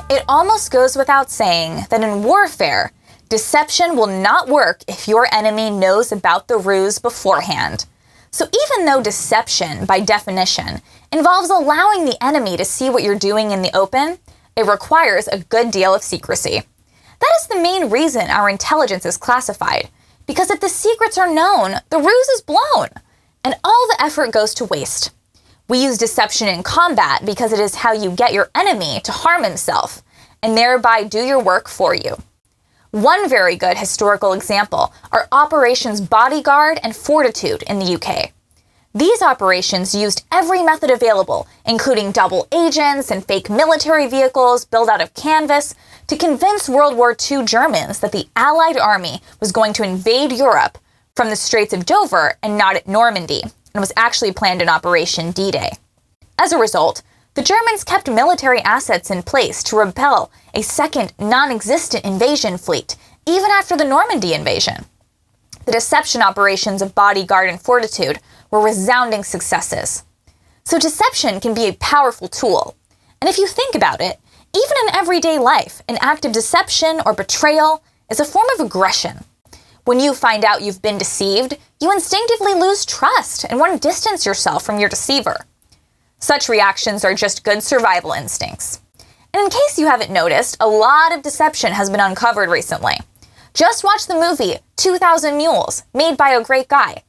It almost goes without saying that in warfare, deception will not work if your enemy knows about the ruse beforehand. So even though deception, by definition, involves allowing the enemy to see what you're doing in the open, it requires a good deal of secrecy. That is the main reason our intelligence is classified, because if the secrets are known, the ruse is blown, and all the effort goes to waste. We use deception in combat because it is how you get your enemy to harm himself, and thereby do your work for you. One very good historical example are Operations Bodyguard and Fortitude in the UK. These operations used every method available, including double agents and fake military vehicles built out of canvas, to convince World War II Germans that the Allied army was going to invade Europe from the Straits of Dover and not at Normandy, and was actually planned in Operation D-Day. As a result, the Germans kept military assets in place to repel a second non-existent invasion fleet, even after the Normandy invasion. The deception operations of Bodyguard and Fortitude were resounding successes. So deception can be a powerful tool. And if you think about it, even in everyday life, an act of deception or betrayal is a form of aggression. When you find out you've been deceived, you instinctively lose trust and want to distance yourself from your deceiver. Such reactions are just good survival instincts. And in case you haven't noticed, a lot of deception has been uncovered recently. Just watch the movie 2,000 Mules, made by a great guy.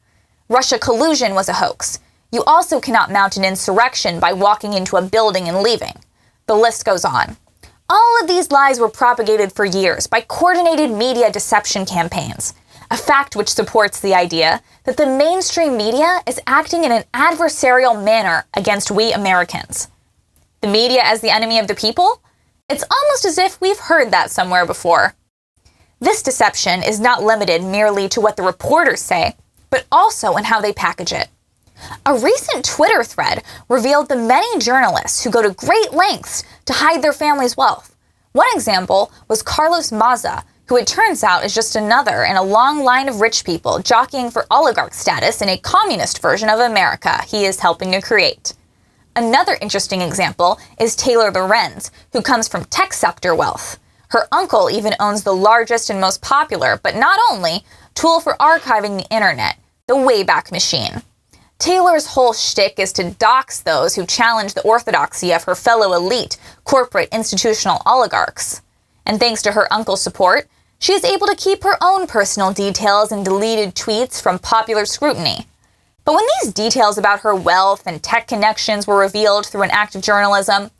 Russia collusion was a hoax. You also cannot mount an insurrection by walking into a building and leaving. The list goes on. All of these lies were propagated for years by coordinated media deception campaigns, a fact which supports the idea that the mainstream media is acting in an adversarial manner against we Americans. The media as the enemy of the people? It's almost as if we've heard that somewhere before. This deception is not limited merely to what the reporters say, but also in how they package it. A recent Twitter thread revealed the many journalists who go to great lengths to hide their family's wealth. One example was Carlos Maza, who it turns out is just another in a long line of rich people jockeying for oligarch status in a communist version of America he is helping to create. Another interesting example is Taylor Lorenz, who comes from tech sector wealth. Her uncle even owns the largest and most popular, but not only, tool for archiving the internet, the Wayback Machine. Taylor's whole shtick is to dox those who challenge the orthodoxy of her fellow elite, corporate institutional oligarchs. And thanks to her uncle's support, she is able to keep her own personal details and deleted tweets from popular scrutiny. But when these details about her wealth and tech connections were revealed through an act of journalism,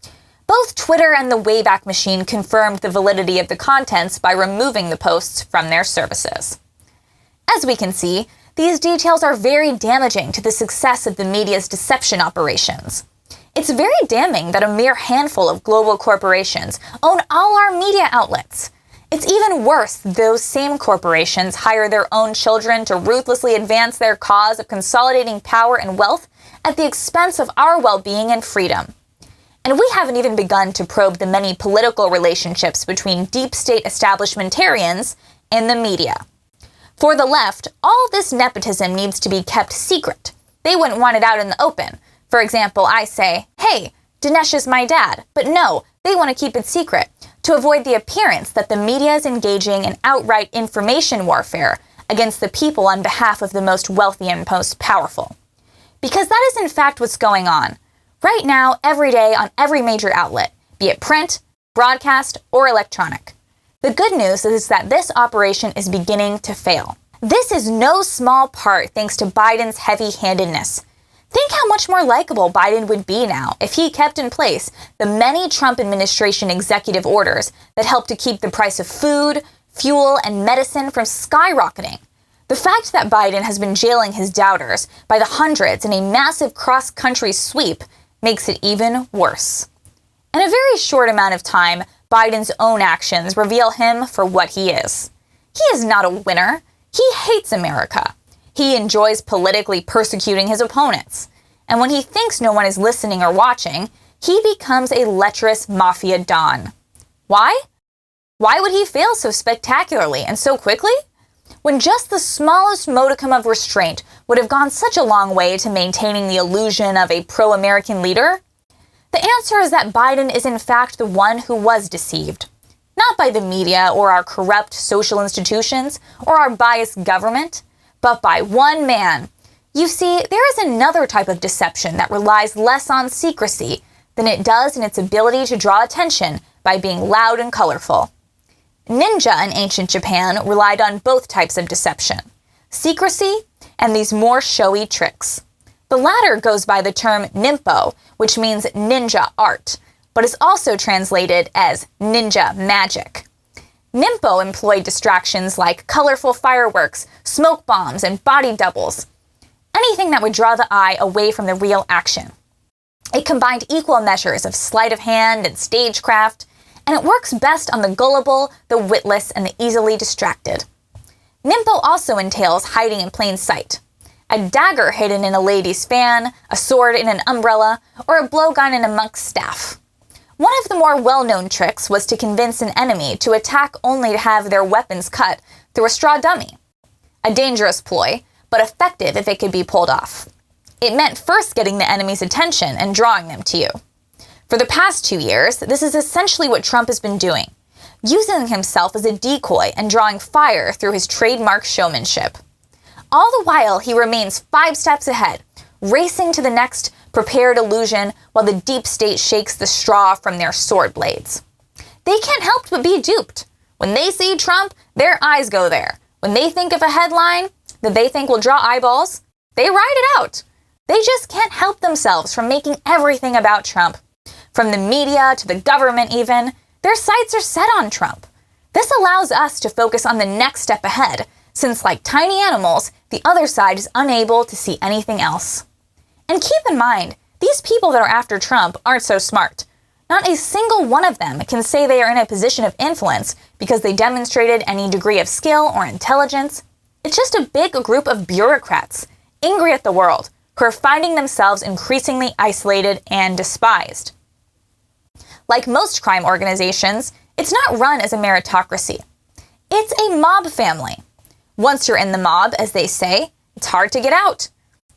both Twitter and the Wayback Machine confirmed the validity of the contents by removing the posts from their services. As we can see, these details are very damaging to the success of the media's deception operations. It's very damning that a mere handful of global corporations own all our media outlets. It's even worse that those same corporations hire their own children to ruthlessly advance their cause of consolidating power and wealth at the expense of our well-being and freedom. And we haven't even begun to probe the many political relationships between deep state establishmentarians and the media. For the left, all this nepotism needs to be kept secret. They wouldn't want it out in the open. For example, I say, hey, Dinesh is my dad. But no, they want to keep it secret to avoid the appearance that the media is engaging in outright information warfare against the people on behalf of the most wealthy and most powerful. Because that is in fact what's going on. Right now, every day on every major outlet, be it print, broadcast, or electronic. The good news is that this operation is beginning to fail. This is no small part thanks to Biden's heavy-handedness. Think how much more likable Biden would be now if he kept in place the many Trump administration executive orders that helped to keep the price of food, fuel, and medicine from skyrocketing. The fact that Biden has been jailing his doubters by the hundreds in a massive cross-country sweep makes it even worse. In a very short amount of time, Biden's own actions reveal him for what he is. He is not a winner. He hates America. He enjoys politically persecuting his opponents. And when he thinks no one is listening or watching, he becomes a lecherous mafia don. Why? Why would he fail so spectacularly and so quickly? When just the smallest modicum of restraint would have gone such a long way to maintaining the illusion of a pro-American leader? The answer is that Biden is in fact the one who was deceived. Not by the media or our corrupt social institutions or our biased government, but by one man. You see, there is another type of deception that relies less on secrecy than it does in its ability to draw attention by being loud and colorful. Ninja in ancient Japan relied on both types of deception, secrecy and these more showy tricks. The latter goes by the term ninpo, which means ninja art, but is also translated as ninja magic. Ninpo employed distractions like colorful fireworks, smoke bombs, and body doubles. Anything that would draw the eye away from the real action. It combined equal measures of sleight of hand and stagecraft, and it works best on the gullible, the witless, and the easily distracted. Ninpo also entails hiding in plain sight. A dagger hidden in a lady's fan, a sword in an umbrella, or a blowgun in a monk's staff. One of the more well-known tricks was to convince an enemy to attack only to have their weapons cut through a straw dummy. A dangerous ploy, but effective if it could be pulled off. It meant first getting the enemy's attention and drawing them to you. For the past 2 years, this is essentially what Trump has been doing, using himself as a decoy and drawing fire through his trademark showmanship. All the while, he remains 5 steps ahead, racing to the next prepared illusion while the deep state shakes the straw from their sword blades. They can't help but be duped. When they see Trump, their eyes go there. When they think of a headline that they think will draw eyeballs, they write it out. They just can't help themselves from making everything about Trump. From the media to the government even, their sights are set on Trump. This allows us to focus on the next step ahead, since like tiny animals, the other side is unable to see anything else. And keep in mind, these people that are after Trump aren't so smart. Not a single one of them can say they are in a position of influence because they demonstrated any degree of skill or intelligence. It's just a big group of bureaucrats, angry at the world, who are finding themselves increasingly isolated and despised. Like most crime organizations, it's not run as a meritocracy. It's a mob family. Once you're in the mob, as they say, it's hard to get out.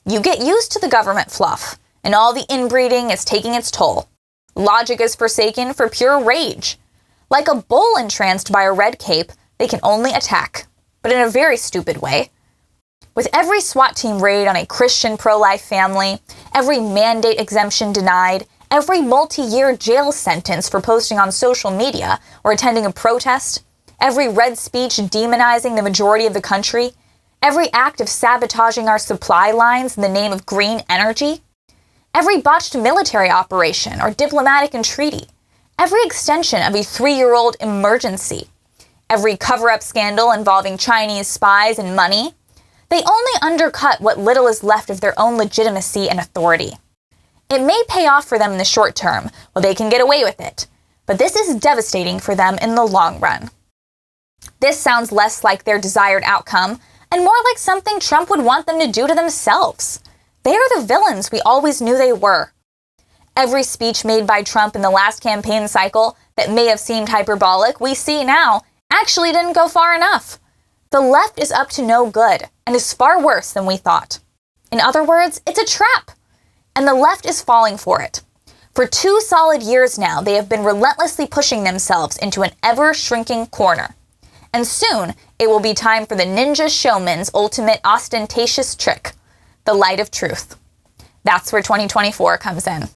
You get used to the government fluff, and all the inbreeding is taking its toll. Logic is forsaken for pure rage. Like a bull entranced by a red cape, they can only attack, but in a very stupid way. With every SWAT team raid on a Christian pro-life family, every mandate exemption denied, every multi-year jail sentence for posting on social media or attending a protest, every red speech demonizing the majority of the country, every act of sabotaging our supply lines in the name of green energy, every botched military operation or diplomatic entreaty, every extension of a 3-year-old emergency, every cover-up scandal involving Chinese spies and money, they only undercut what little is left of their own legitimacy and authority. It may pay off for them in the short term, while they can get away with it, but this is devastating for them in the long run. This sounds less like their desired outcome, and more like something Trump would want them to do to themselves. They are the villains we always knew they were. Every speech made by Trump in the last campaign cycle that may have seemed hyperbolic, we see now, actually didn't go far enough. The left is up to no good, and is far worse than we thought. In other words, it's a trap, and the left is falling for it. For 2 solid years now, they have been relentlessly pushing themselves into an ever-shrinking corner. And soon, it will be time for the ninja showman's ultimate ostentatious trick, the light of truth. That's where 2024 comes in.